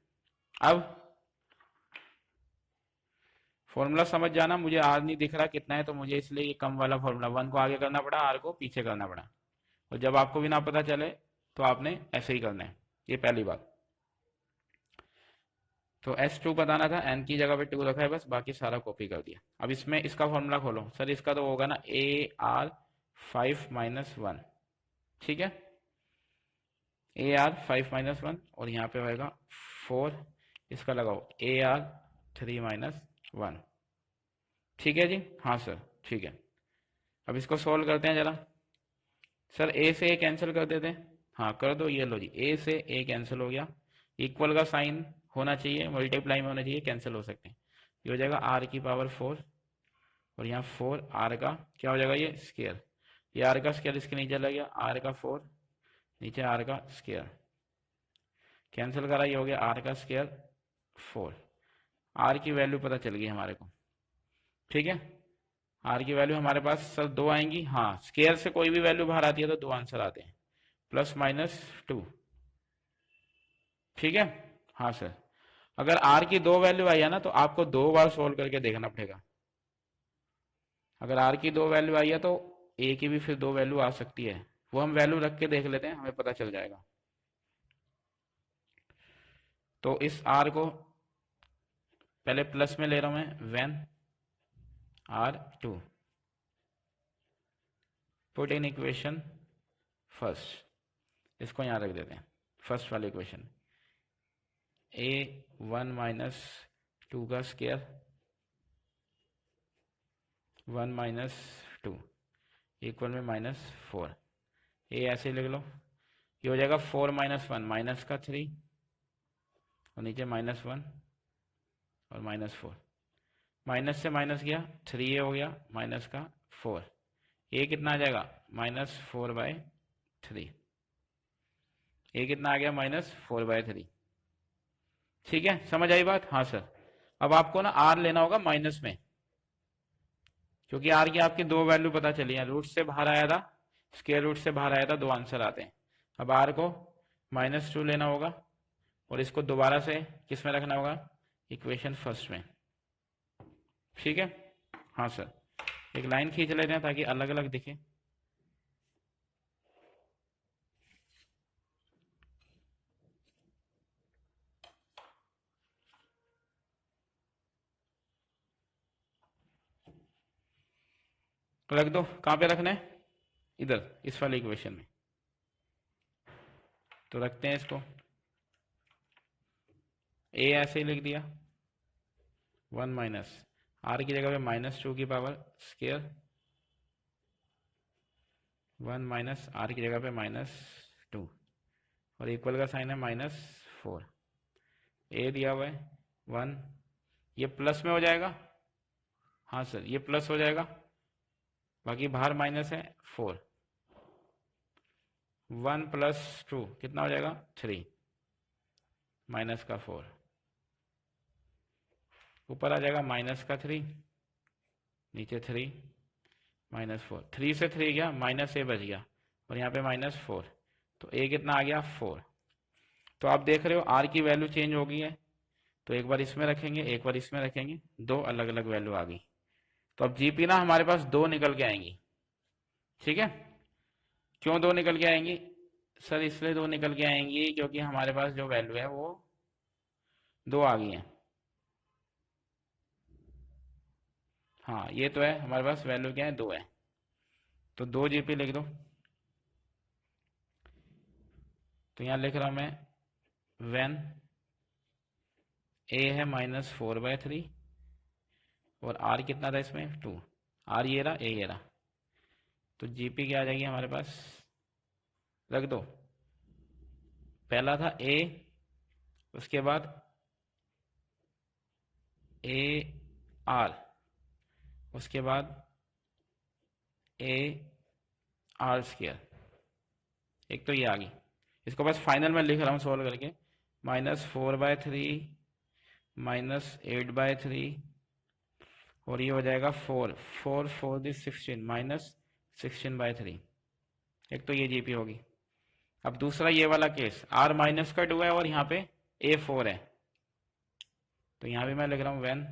अब फॉर्मूला समझ जाना, मुझे आर नहीं दिख रहा कितना है तो मुझे इसलिए ये कम वाला फॉर्मूला 1 को आगे करना पड़ा, आर को पीछे करना पड़ा। और जब आपको भी ना पता चले तो आपने ऐसे ही करना है, ये पहली बात। तो S2 बताना था, n की जगह पे 2 रखा है बस, बाकी सारा कॉपी कर दिया। अब इसमें इसका फॉर्मूला खोलो सर, इसका तो होगा ना AR 5 - 1, ठीक है, AR 5 - 1 और यहाँ पे होगा 4, इसका लगाओ AR 3 माइनस 1। ठीक है जी, हाँ सर ठीक है। अब इसको सॉल्व करते हैं जरा। सर ए से ए कैंसिल कर देते हैं, हाँ कर दो। ये लो जी, ए से ए कैंसिल हो गया, इक्वल का साइन होना चाहिए, मल्टीप्लाई में होना चाहिए, कैंसिल हो सकते हैं। ये हो जाएगा आर की पावर 4 और यहाँ 4 आर का क्या हो जाएगा, ये स्क्वायर। ये आर का स्क्वायर इसके नीचे चला गया, आर का 4 नीचे आर का स्क्वायर कैंसिल करा, ये हो गया आर का स्क्वायर 4। आर की वैल्यू पता चल गई हमारे को। ठीक है, आर की वैल्यू हमारे पास सर 2 आएंगी। हाँ, स्क्वायर से कोई भी वैल्यू बाहर आती है तो 2 आंसर आते हैं, +-2। ठीक है, हाँ सर। अगर आर की 2 वैल्यू आई है ना तो आपको 2 बार सोल्व करके देखना पड़ेगा। अगर आर की 2 वैल्यू आई है तो ए की भी फिर 2 वैल्यू आ सकती है, वो हम वैल्यू रख के देख लेते हैं, हमें पता चल जाएगा। तो इस आर को पहले प्लस में ले रहा हूं मैं, when R2 put in equation first, इसको यहां रख देते हैं फर्स्ट वाले इक्वेशन। A1 माइनस 2 का स्क्वायर 1 माइनस 2 इक्वल में -4। ए ऐसे लिख लो, ये हो जाएगा 4 माइनस 1 माइनस का 3 और नीचे -1 और -4। माइनस से माइनस गया 3 हो गया माइनस का 4। ए कितना आ जाएगा, -4/3। ए कितना आ गया, -4/3। ठीक है, समझ आई बात। हाँ सर, अब आपको ना आर लेना होगा माइनस में, क्योंकि आर की आपकी 2 वैल्यू पता चली है, रूट से बाहर आया था, स्क्वायर रूट से बाहर आया था, 2 आंसर आते हैं। अब आर को -2 लेना होगा और इसको दोबारा से किस में रखना होगा, इक्वेशन फर्स्ट में। ठीक है, हाँ सर। एक लाइन खींच लेते हैं ताकि अलग अलग दिखे। रख दो, कहां पे रखना है, इधर इस वाले इक्वेशन में। तो रखते हैं इसको, ए ऐसे ही लिख दिया, 1 माइनस आर की जगह पे -2 की पावर स्क्वायर 1 माइनस आर की जगह पे -2 और इक्वल का साइन है -4। ए दिया हुआ है 1, ये प्लस में हो जाएगा, हाँ सर ये प्लस हो जाएगा, बाकी बाहर माइनस है 4। 1 + 2 कितना हो जाएगा, 3 माइनस का 4, ऊपर आ जाएगा -3 नीचे 3 -4। 3 से 3 गया, -a बच गया और यहाँ पे -4, तो a कितना आ गया, 4। तो आप देख रहे हो आर की वैल्यू चेंज हो गई है, तो एक बार इसमें रखेंगे एक बार इसमें रखेंगे, 2 अलग अलग वैल्यू आ गई। तो अब जीपी ना हमारे पास 2 निकल के आएंगी। ठीक है, क्यों 2 निकल के आएंगी सर, इसलिए 2 निकल के आएंगी क्योंकि हमारे पास जो वैल्यू है वो 2 आ गई है। हाँ ये तो है, हमारे पास वैल्यू क्या है, 2 है, तो 2 जीपी लिख दो। तो यहां लिख रहा हूं मैं, व्हेन ए है -4/3 और आर कितना था इसमें, 2। आर ये रहा, ए ये रहा, तो जीपी क्या आ जाएगी हमारे पास, रख दो। पहला था ए, उसके बाद ए आर, उसके बाद ए आर स्क्वायर, एक तो ये आ गई। इसको बस फाइनल में लिख रहा हूँ सोल्व करके, -4/3 -8/3 और ये हो जाएगा 4 4 4 16 -16/3। एक तो ये जीपी होगी। अब दूसरा ये वाला केस, r -2 है और यहाँ पे a 4 है, तो यहाँ भी मैं लिख रहा हूँ व्हेन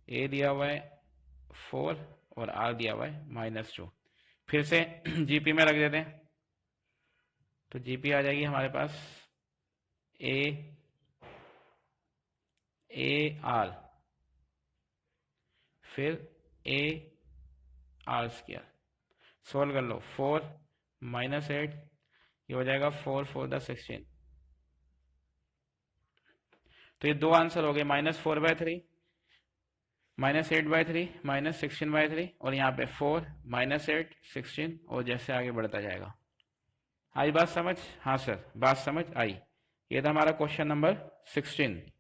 a दिया हुआ है 4 और r दिया हुआ है -2। फिर से जीपी में रख देते हैं, तो जीपी आ जाएगी हमारे पास a r फिर a r स्क्वायर, सोल्व कर लो। 4 -8 ये हो जाएगा 4 4 16 तो ये दो आंसर हो गए, -4/3, -8/3, -16/3, और यहाँ पे 4, -8, 16, और जैसे आगे बढ़ता जाएगा। आई बात समझ? हाँ सर, बात समझ आई। ये था हमारा क्वेश्चन नंबर 16।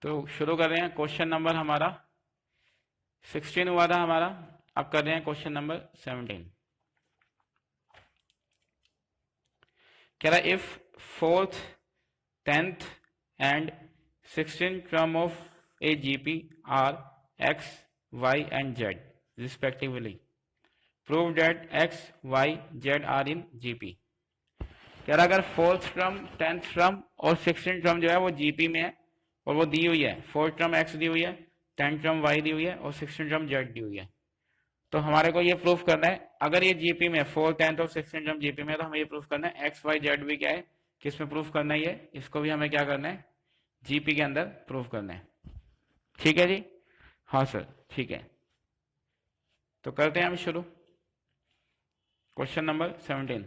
तो शुरू कर रहे हैं। क्वेश्चन नंबर हमारा 16 हुआ था हमारा, अब कर रहे हैं क्वेश्चन नंबर 17। कह रहा है if 4th, 10th and 16th term of a GP are x, y and z respectively, prove that x, y, z are in GP। कह रहा अगर 4th टर्म, 10th टर्म और 16th टर्म जो है वो जीपी में है और वो दी हुई है, 4th टर्म x दी हुई है, 10th टर्म y दी हुई है और 16th टर्म z दी हुई है, तो हमारे को ये प्रूफ करना है अगर ये जीपी में 4th, 10th और 16th टर्म जीपी में है तो हमें ये प्रूफ करना है एक्स वाई जेड भी क्या है, किस में प्रूफ करना है, ये इसको भी हमें क्या करना है, जीपी के अंदर प्रूफ करना है। ठीक है जी? हाँ सर, ठीक है। तो करते हैं हम शुरू। Question number 17।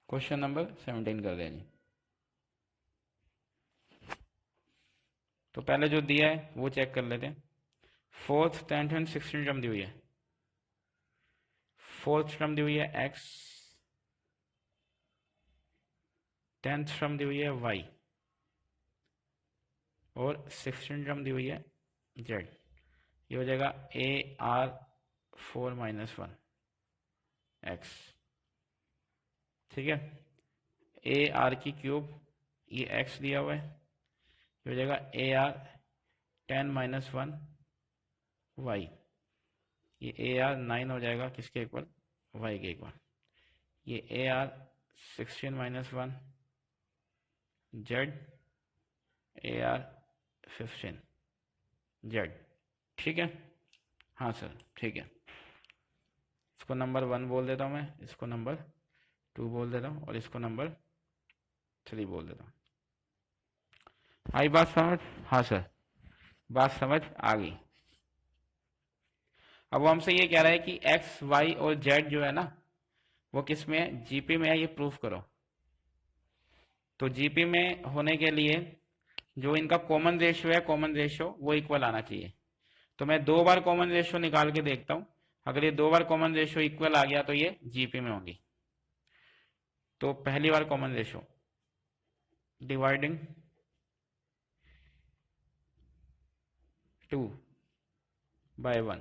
क्वेश्चन नंबर 17 कर दें जी। तो पहले जो दिया है वो चेक कर लेते हैं। 4th, 10th and 16th term दी हुई है। 4th टर्म दी हुई है x, 10th टर्म दी हुई है y और 16th टर्म दी हुई है z। ये हो जाएगा AR4 - 1 x। ठीक है, AR की क्यूब, ये x दिया हुआ है, ये हो जाएगा AR10 - 1 y। ये AR9 हो जाएगा किसके इक्वल, y के इक्वल। ये AR16 - 1 z, AR15 z। ठीक है? हाँ सर, ठीक है। इसको नंबर 1 बोल देता हूँ मैं, इसको नंबर 2 बोल देता हूँ और इसको नंबर 3 बोल देता हूँ। आई बात समझ? हाँ सर, बात समझ आ गई। अब वो हमसे ये कह रहा है कि एक्स, वाई और जेड जो है ना वो किस में है, जीपी में है, ये प्रूफ करो। तो जीपी में होने के लिए जो इनका कॉमन रेशियो है, कॉमन रेशियो वो इक्वल आना चाहिए। तो मैं 2 बार कॉमन रेशियो निकाल के देखता हूं, अगर ये 2 बार कॉमन रेशियो इक्वल आ गया तो ये जीपी में होंगी। तो पहली बार कॉमन रेशियो डिवाइडिंग 2/1,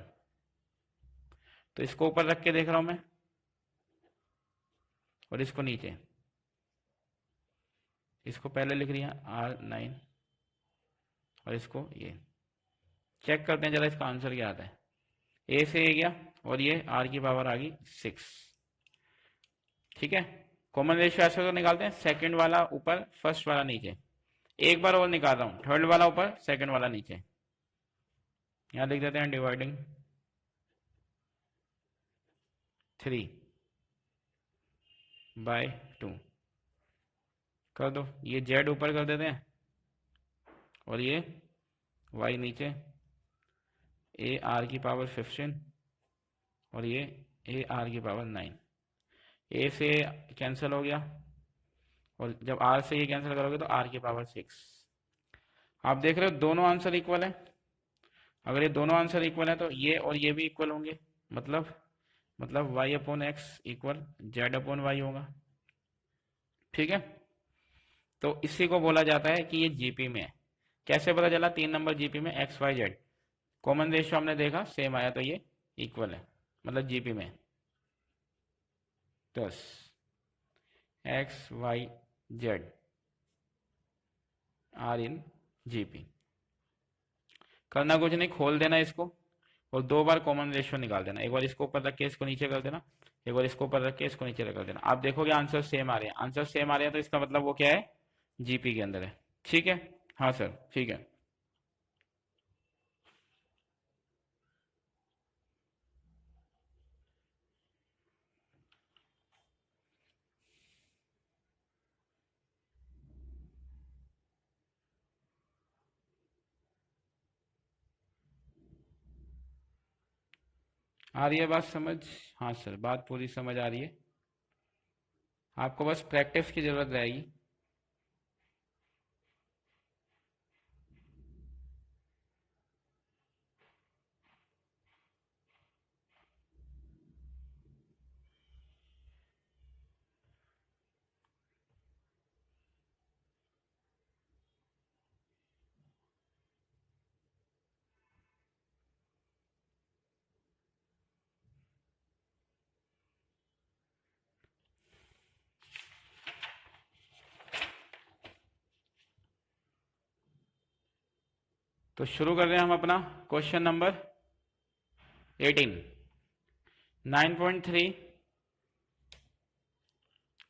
तो इसको ऊपर रख के देख रहा हूं मैं और इसको नीचे, इसको पहले लिख लिया R9 और इसको ये। चेक करते हैं जरा इसका आंसर क्या आता है। ए से ए गया और ये R की पावर आ गई 6। ठीक है, कॉमन रेशियो ऐसे तो निकालते हैं, सेकंड वाला ऊपर, फर्स्ट वाला नीचे। एक बार और निकाल रहा हूं, थर्ड वाला ऊपर, सेकंड वाला नीचे। यहां लिख देते हैं डिवाइडिंग 3/2 कर दो। ये जेड ऊपर कर देते हैं और ये वाई नीचे, AR की पावर 15 और ये AR की पावर 9। ए से कैंसिल हो गया और जब R से ये कैंसिल करोगे तो R की पावर 6। आप देख रहे हो दोनों आंसर इक्वल है। अगर ये दोनों आंसर इक्वल है तो ये और ये भी इक्वल होंगे, मतलब y/x इक्वल z/y होगा। ठीक है, तो इसी को बोला जाता है कि ये जीपी में है। कैसे पता चला? 3 नंबर जीपी में X Y Z common ratio हमने देखा सेम आया तो ये इक्वल है, मतलब जीपी में। 10 X Y Z are in GP. करना कुछ नहीं, खोल देना इसको और दो बार कॉमन रेशियो निकाल देना। एक बार इसको ऊपर रख के इसको नीचे कर देना, एक बार इसको ऊपर रख के इसको नीचे कर देना। आप देखोगे आंसर सेम आ रहे हैं। आंसर सेम आ रहे हैं तो इसका मतलब वो क्या है, जीपी के अंदर है। ठीक है, हाँ सर ठीक है। आ रही है बात समझ? हाँ सर, बात पूरी समझ आ रही है। आपको बस प्रैक्टिस की जरूरत रहेगी। तो शुरू कर रहे हैं हम अपना क्वेश्चन नंबर 18, 9.3,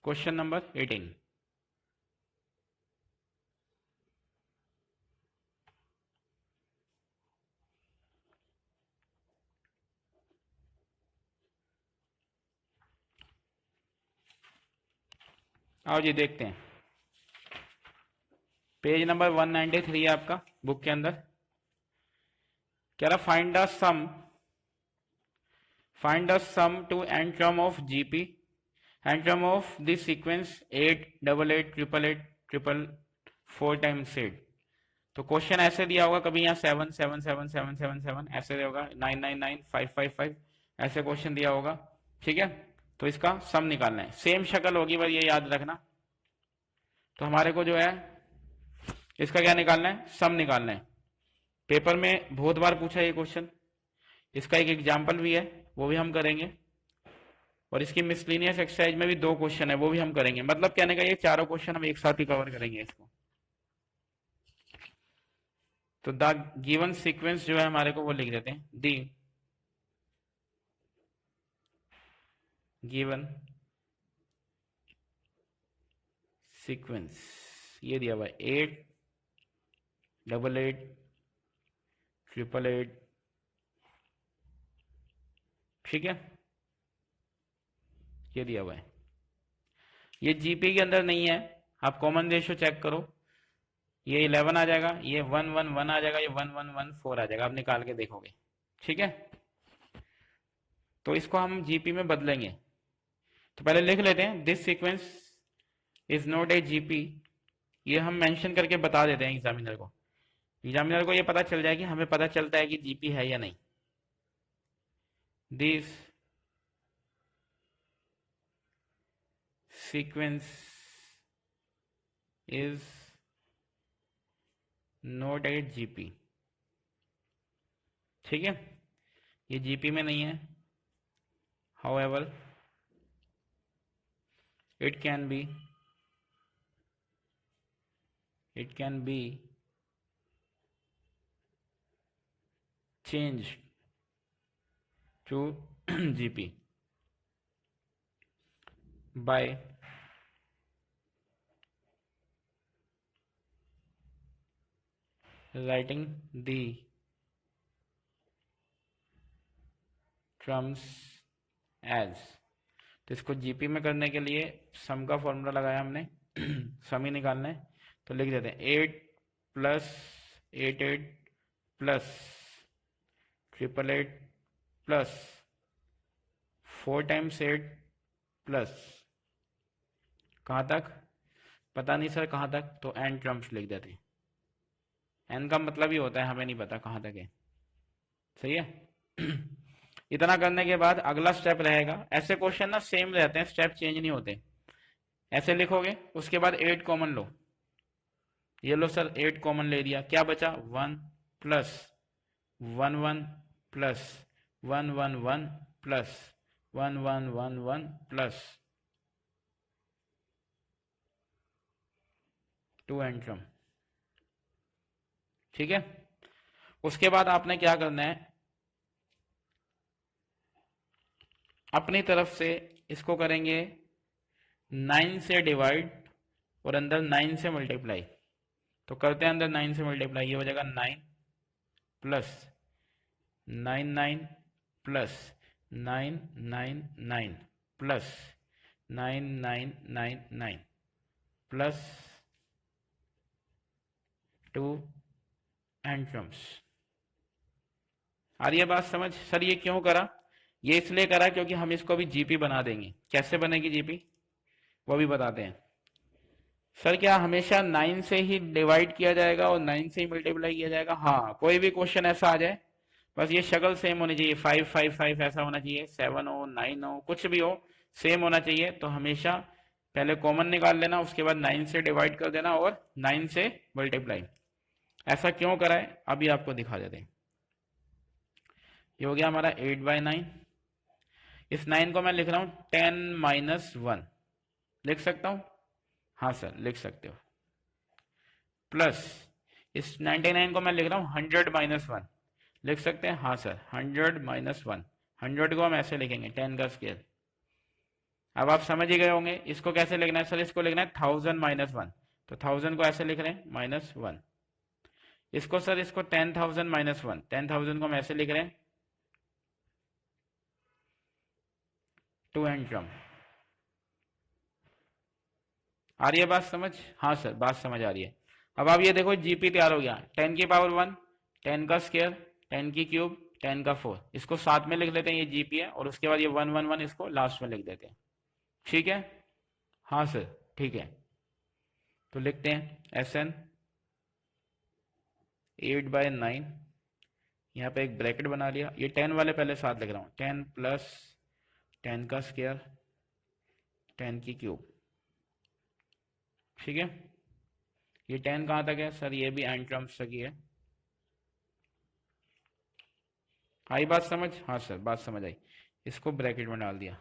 क्वेश्चन नंबर 18। आओ जी देखते हैं। पेज नंबर 193 है आपका बुक के अंदर। कह रहा find the sum to and term of GP and term of this sequence 8 8 8 8 8 8 4 times 8। तो क्वेश्चन ऐसे दिया होगा, कभी यहाँ 7 7 7 7 7 7 ऐसे होगा, 9 9 9 5 5 5 ऐसे क्वेश्चन दिया होगा। ठीक है, तो इसका सम निकालना है। सेम शक्ल होगी पर ये याद रखना। तो हमारे को जो है इसका क्या निकालना है, सम निकालना है। पेपर में बहुत बार पूछा ये क्वेश्चन, इसका एक एग्जाम्पल भी है वो भी हम करेंगे, और इसकी मिसलिनियस एक्सरसाइज में भी 2 क्वेश्चन है वो भी हम करेंगे। मतलब कहने का ये चारों क्वेश्चन हम एक साथ ही कवर करेंगे इसको। तो द गिवन सीक्वेंस जो है हमारे को वो लिख देते हैं, दी गिवन सीक्वेंस, ये दिया हुआ है 8 8 8 8 8। ठीक है, ये दिया हुआ है। ये जीपी के अंदर नहीं है, आप कॉमन रेशियो चेक करो। ये 11 आ जाएगा, ये 1 1 1 आ जाएगा, ये 1 1 1 4 आ जाएगा, आप निकाल के देखोगे। ठीक है, तो इसको हम जीपी में बदलेंगे। तो पहले लिख लेते हैं, this sequence is not a GP. ये हम मेंशन करके बता देते हैं एग्जामिनर को। एग्जामिनर को ये पता चल जाए कि हमें पता चलता है कि जीपी है या नहीं। This sequence is not a GP. ठीक है, ये जीपी में नहीं है। However it can be changed to GP by writing the terms as। तो इसको जीपी में करने के लिए सम का फॉर्मूला लगाया हमने, सम ही निकालना है। तो लिख देते हैं 8 plus 8 8 plus 8 8 plus 4 times 8 plus, कहाँ तक पता नहीं सर कहाँ तक, तो एन टर्म्स लिख देते हैं। एन का मतलब ही होता है हमें नहीं पता कहाँ तक है। सही है। इतना करने के बाद अगला स्टेप रहेगा, ऐसे क्वेश्चन ना सेम रहते हैं, स्टेप चेंज नहीं होते। ऐसे लिखोगे, उसके बाद 8 कॉमन लो। ये लो सर 8 कॉमन ले लिया, क्या बचा 1 plus 1 1 plus 1 1 1 plus 1 1 1 1 plus 2 antrum. ठीक है, उसके बाद आपने क्या करना है, अपनी तरफ से इसको करेंगे 9 से डिवाइड और अंदर 9 से मल्टीप्लाई। तो करते हैं अंदर 9 से मल्टीप्लाई, ये हो जाएगा 9 प्लस 9 प्लस 9 प्लस 9 प्लस 2 एंट्रम्स। आ रही है बात समझ? सर ये क्यों करा? ये इसलिए करा क्योंकि हम इसको भी जीपी बना देंगे। कैसे बनेगी जीपी वो भी बताते हैं। सर क्या हमेशा 9 से ही डिवाइड किया जाएगा और 9 से ही मल्टीप्लाई किया जाएगा? हाँ, कोई भी क्वेश्चन ऐसा आ जाए, बस ये शक्ल सेम होनी चाहिए, 5 5 5 ऐसा होना चाहिए, 7 हो 9 हो कुछ भी हो, सेम होना चाहिए। तो हमेशा पहले कॉमन निकाल लेना, उसके बाद 9 से डिवाइड कर देना और 9 से मल्टीप्लाई। ऐसा क्यों करा है अभी आपको दिखा देते हैं। ये हो गया हमारा 8/9। इस 9 को मैं लिख रहा हूं 10 - 1, लिख सकता हूं? हाँ सर लिख सकते हो। प्लस इस 99 को मैं लिख रहा हूं 100 - 1, लिख सकते हैं? हाँ सर 100 - 1। 100 को हम ऐसे लिखेंगे 10 का स्केयर। अब आप समझ ही गए होंगे इसको कैसे लिखना है। सर इसको लिखना है 1000 - 1, तो 1000 को ऐसे लिख रहे हैं -1। इसको सर इसको 10,000 - 1, 10,000 को हम ऐसे लिख रहे हैं 2 एंट्रम। आ रही है बात समझ? हाँ सर बात समझ आ रही है। अब आप ये देखो जीपी तैयार हो गया, 10 की पावर 1, 10 का स्केयर, 10 की क्यूब, 10 का 4। इसको साथ में लिख लेते हैं, ये जीपी है, और उसके बाद ये 1 1 1 इसको लास्ट में लिख देते हैं। ठीक है? हाँ सर ठीक है। तो लिखते हैं SN 8/9, यहाँ पे एक ब्रैकेट बना लिया। ये 10 वाले पहले साथ लिख रहा हूँ, 10 प्लस 10 का स्केयर, 10 की क्यूब। ठीक है, ये 10 कहाँ तक है सर? ये भी एंड टर्म्स तक ही है। आई बात समझ? हाँ सर बात समझ आई। इसको ब्रैकेट में डाल दिया।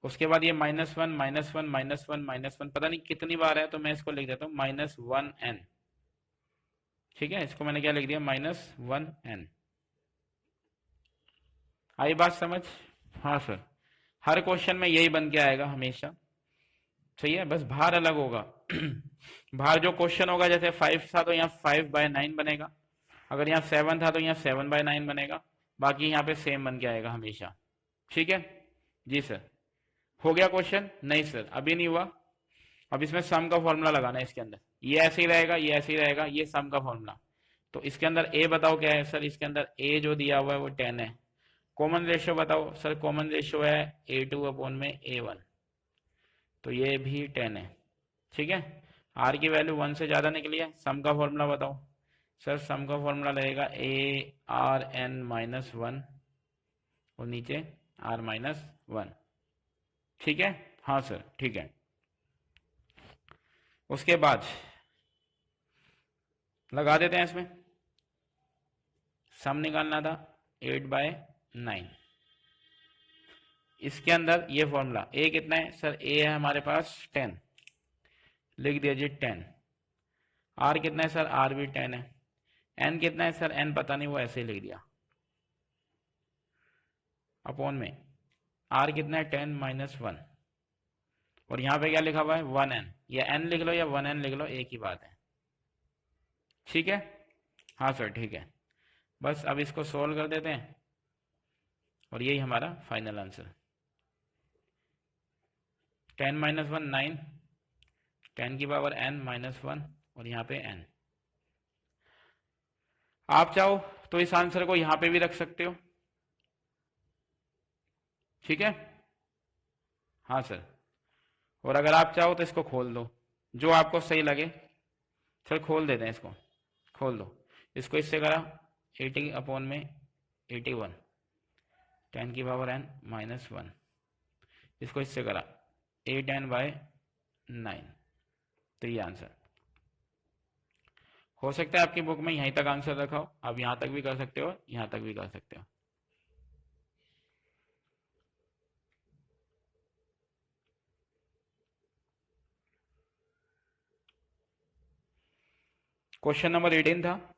उसके बाद ये -1 -1 -1 -1, पता नहीं कितनी बार है, तो मैं इसको लिख देता हूँ -1n। ठीक है, इसको मैंने क्या लिख दिया? -1n। आई बात समझ? हाँ सर, हर क्वेश्चन में यही बन के आएगा हमेशा। सही है, बस भार अलग होगा। भार जो क्वेश्चन होगा, जैसे 5 था तो यहाँ 5/9 बनेगा, अगर यहाँ 7 था तो यहाँ 7/9 बनेगा, बाकी यहाँ पे सेम बन के आएगा हमेशा। ठीक है जी सर। हो गया क्वेश्चन? नहीं सर अभी नहीं हुआ। अब इसमें सम का फॉर्मूला लगाना है इसके अंदर। ये ऐसे ही रहेगा, ये ऐसे ही रहेगा, ये सम का फॉर्मूला। तो इसके अंदर ए बताओ क्या है सर? इसके अंदर ए जो दिया हुआ है वो 10 है। कॉमन रेशियो बताओ सर? कॉमन रेशियो है A2/A1, तो ये भी 10 है। ठीक है, आर की वैल्यू 1 से ज्यादा निकली है। सम का फॉर्मूला बताओ सर? सम का फॉर्मूला लगेगा ARn-1 और नीचे R-1। ठीक है? हाँ सर ठीक है। उसके बाद लगा देते हैं इसमें। सम निकालना था 8/9। इसके अंदर ये फॉर्मूला ए कितना है सर? ए है हमारे पास 10, लिख दिया जी 10। आर कितना है सर? आर भी 10 है। एन कितना है सर? एन पता नहीं, वो ऐसे ही लिख दिया अपॉन में। आर कितना है? 10 - 1, और यहाँ पे क्या लिखा हुआ है? 1n। या n लिख लो या 1n लिख लो, एक ही बात है। ठीक है? हाँ सर ठीक है। बस अब इसको सोल्व कर देते हैं और यही हमारा फाइनल आंसर। 10 - 1 9, 10 की पावर n -1, और यहाँ पे n। आप चाहो तो इस आंसर को यहां पे भी रख सकते हो। ठीक है? हाँ सर, और अगर आप चाहो तो इसको खोल दो, जो आपको सही लगे। सर खोल देते हैं इसको, खोल दो इसको। इससे करा 80/81, 10 की पावर n -1। इसको इससे करा 8n/9। तो ये आंसर हो सकता है आपकी बुक में यहीं तक आंसर रखा हो, आप यहां तक भी कर सकते हो, यहां तक भी कर सकते हो। क्वेश्चन नंबर 18 था,